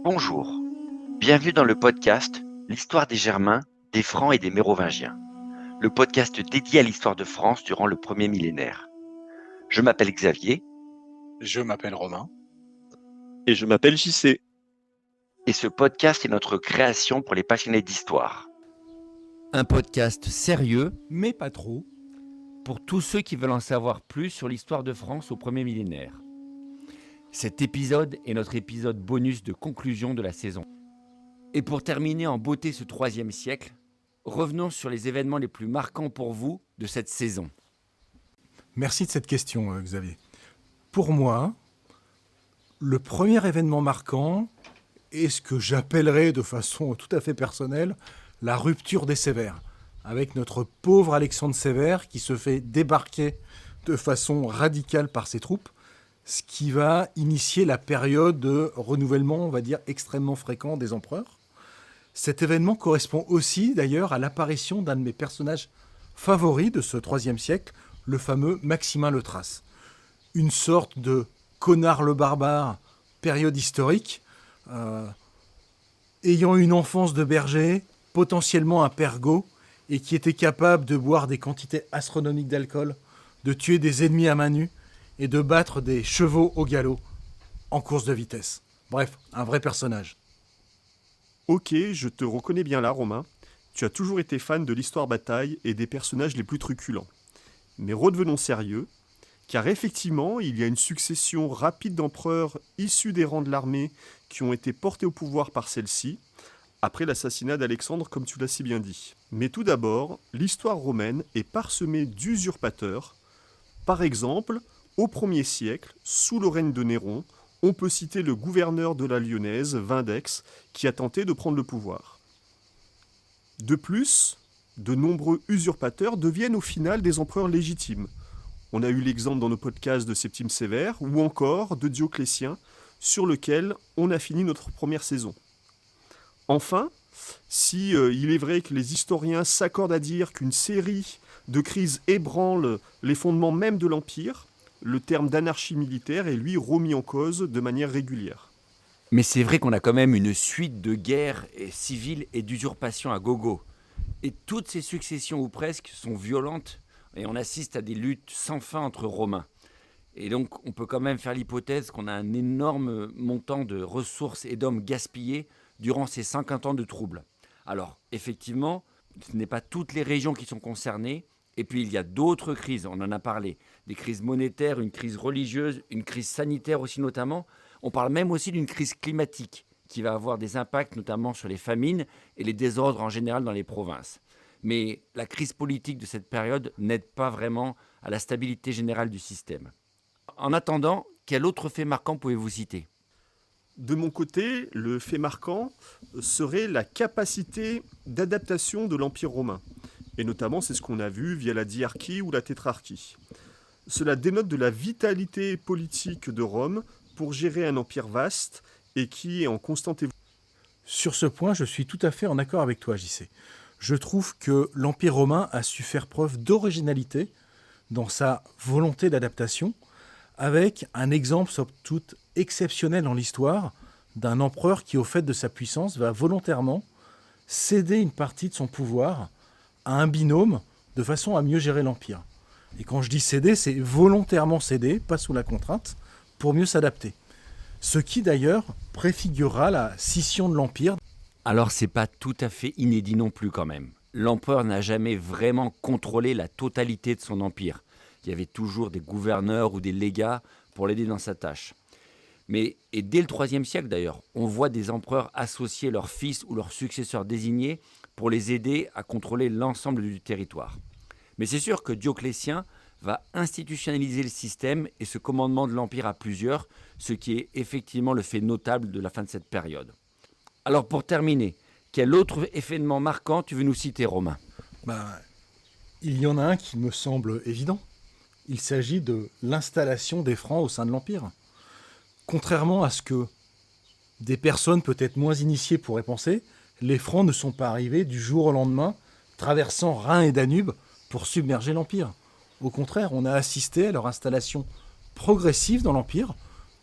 Bonjour, bienvenue dans le podcast L'histoire des Germains, des Francs et des Mérovingiens, le podcast dédié à l'histoire de France durant le premier millénaire. Je m'appelle Xavier Je m'appelle Romain. Et je m'appelle JC. et ce podcast est notre création pour les passionnés d'histoire. Un podcast sérieux mais pas trop. pour tous ceux qui veulent en savoir plus sur l'histoire de France au premier millénaire. Cet épisode est notre épisode bonus de conclusion de la saison. Et pour terminer en beauté ce 3e siècle, revenons sur les événements les plus marquants pour vous de cette saison. Merci de cette question, Xavier. Pour moi, le premier événement marquant est ce que j'appellerais de façon tout à fait personnelle la rupture des Sévères, avec notre pauvre Alexandre Sévère qui se fait débarquer de façon radicale par ses troupes, ce qui va initier la période de renouvellement, on va dire, extrêmement fréquent des empereurs. Cet événement correspond aussi d'ailleurs à l'apparition d'un de mes personnages favoris de ce IIIe siècle, le fameux Maximin le Thrace. Une sorte de connard le barbare, période historique, ayant une enfance de berger, potentiellement un pergo, et qui était capable de boire des quantités astronomiques d'alcool, de tuer des ennemis à main nue, et de battre des chevaux au galop en course de vitesse. Bref, un vrai personnage. Ok, je te reconnais bien là, Romain. Tu as toujours été fan de l'histoire bataille et des personnages les plus truculents. Mais redevenons sérieux, car effectivement, il y a une succession rapide d'empereurs issus des rangs de l'armée qui ont été portés au pouvoir par celle-ci, après l'assassinat d'Alexandre, comme tu l'as si bien dit. Mais tout d'abord, l'histoire romaine est parsemée d'usurpateurs. Par exemple, au 1er siècle, sous le règne de Néron, on peut citer le gouverneur de la Lyonnaise, Vindex, qui a tenté de prendre le pouvoir. De plus, de nombreux usurpateurs deviennent au final des empereurs légitimes. On a eu l'exemple dans nos podcasts de Septime Sévère, ou encore de Dioclétien, sur lequel on a fini notre première saison. Enfin, si il est vrai que les historiens s'accordent à dire qu'une série de crises ébranle les fondements même de l'Empire, le terme d'anarchie militaire est lui remis en cause de manière régulière. Mais c'est vrai qu'on a quand même une suite de guerres civiles et d'usurpations à gogo. Et toutes ces successions, ou presque, sont violentes, et on assiste à des luttes sans fin entre Romains. Et donc, on peut quand même faire l'hypothèse qu'on a un énorme montant de ressources et d'hommes gaspillés durant ces 50 ans de troubles. Alors, effectivement, ce n'est pas toutes les régions qui sont concernées. Et puis, il y a d'autres crises, on en a parlé. Des crises monétaires, une crise religieuse, une crise sanitaire aussi notamment. On parle même aussi d'une crise climatique qui va avoir des impacts notamment sur les famines et les désordres en général dans les provinces. Mais la crise politique de cette période n'aide pas vraiment à la stabilité générale du système. En attendant, quel autre fait marquant pouvez-vous citer ? De mon côté, le fait marquant serait la capacité d'adaptation de l'Empire romain. Et notamment, c'est ce qu'on a vu via la diarchie ou la tétrarchie. Cela dénote de la vitalité politique de Rome pour gérer un empire vaste et qui est en constante évolution. Sur ce point, je suis tout à fait en accord avec toi, JC. Je trouve que l'Empire romain a su faire preuve d'originalité dans sa volonté d'adaptation, avec un exemple somme toute exceptionnel dans l'histoire d'un empereur qui, au fait de sa puissance, va volontairement céder une partie de son pouvoir à un binôme de façon à mieux gérer l'Empire. Et quand je dis céder, c'est volontairement céder, pas sous la contrainte, pour mieux s'adapter. Ce qui d'ailleurs préfigurera la scission de l'Empire. Alors, c'est pas tout à fait inédit non plus quand même. L'empereur n'a jamais vraiment contrôlé la totalité de son empire. Il y avait toujours des gouverneurs ou des légats pour l'aider dans sa tâche. Et dès le IIIe siècle d'ailleurs, on voit des empereurs associer leurs fils ou leurs successeurs désignés pour les aider à contrôler l'ensemble du territoire. Mais c'est sûr que Dioclétien va institutionnaliser le système et ce commandement de l'Empire à plusieurs, ce qui est effectivement le fait notable de la fin de cette période. Alors pour terminer, quel autre événement marquant tu veux nous citer, Romain ? Il y en a un qui me semble évident. Il s'agit de l'installation des Francs au sein de l'Empire. Contrairement à ce que des personnes peut-être moins initiées pourraient penser, les Francs ne sont pas arrivés du jour au lendemain, traversant Rhin et Danube, pour submerger l'Empire. Au contraire, on a assisté à leur installation progressive dans l'Empire,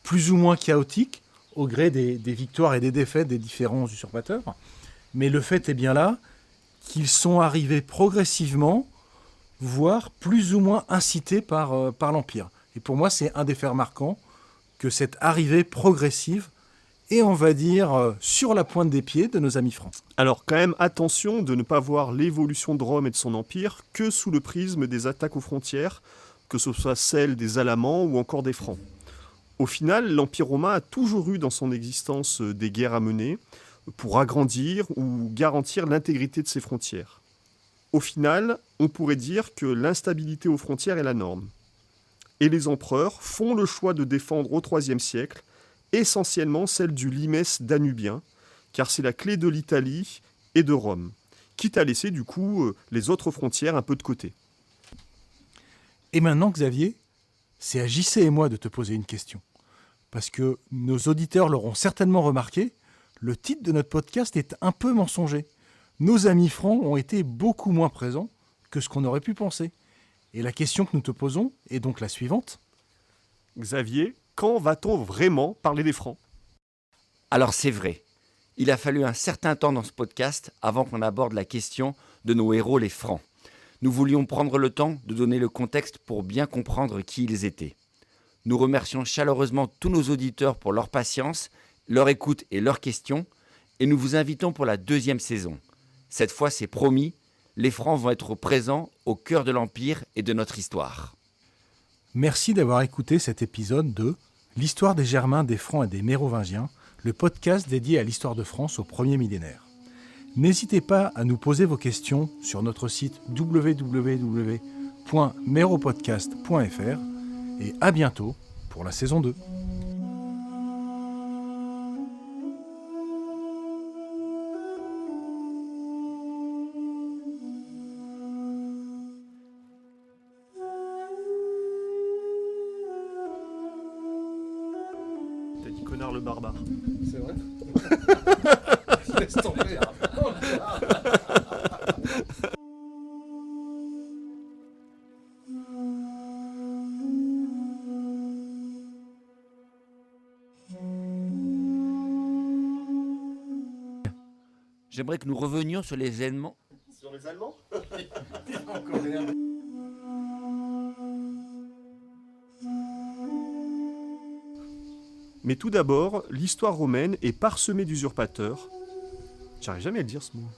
plus ou moins chaotique, au gré des victoires et des défaites des différents usurpateurs. Mais le fait est bien là qu'ils sont arrivés progressivement, voire plus ou moins incités par l'Empire. Et pour moi, c'est un des faits marquants que cette arrivée progressive est, on va dire, sur la pointe des pieds de nos amis francs. Alors quand même, attention de ne pas voir l'évolution de Rome et de son empire que sous le prisme des attaques aux frontières, que ce soit celles des Alamans ou encore des Francs. Au final, l'Empire romain a toujours eu dans son existence des guerres à mener pour agrandir ou garantir l'intégrité de ses frontières. Au final, on pourrait dire que l'instabilité aux frontières est la norme. Et les empereurs font le choix de défendre au IIIe siècle essentiellement celle du limès danubien, car c'est la clé de l'Italie et de Rome, quitte à laisser du coup les autres frontières un peu de côté. Et maintenant, Xavier, c'est à JC et moi de te poser une question. Parce que nos auditeurs l'auront certainement remarqué, le titre de notre podcast est un peu mensonger. Nos amis francs ont été beaucoup moins présents que ce qu'on aurait pu penser. Et la question que nous te posons est donc la suivante. Xavier, quand va-t-on vraiment parler des Francs ? Alors c'est vrai, il a fallu un certain temps dans ce podcast avant qu'on aborde la question de nos héros les Francs. Nous voulions prendre le temps de donner le contexte pour bien comprendre qui ils étaient. Nous remercions chaleureusement tous nos auditeurs pour leur patience, leur écoute et leurs questions, et nous vous invitons pour la 2e saison. Cette fois, c'est promis, les Francs vont être présents au cœur de l'Empire et de notre histoire. Merci d'avoir écouté cet épisode de L'histoire des Germains, des Francs et des Mérovingiens, le podcast dédié à l'histoire de France au premier millénaire. N'hésitez pas à nous poser vos questions sur notre site www.meropodcast.fr et à bientôt pour la saison 2. T'as dit connard le barbare. C'est vrai. Laisse tomber. J'aimerais que nous revenions sur les événements. Sur les Allemands ? Mais tout d'abord, l'histoire romaine est parsemée d'usurpateurs. J'arrive jamais à le dire ce mot.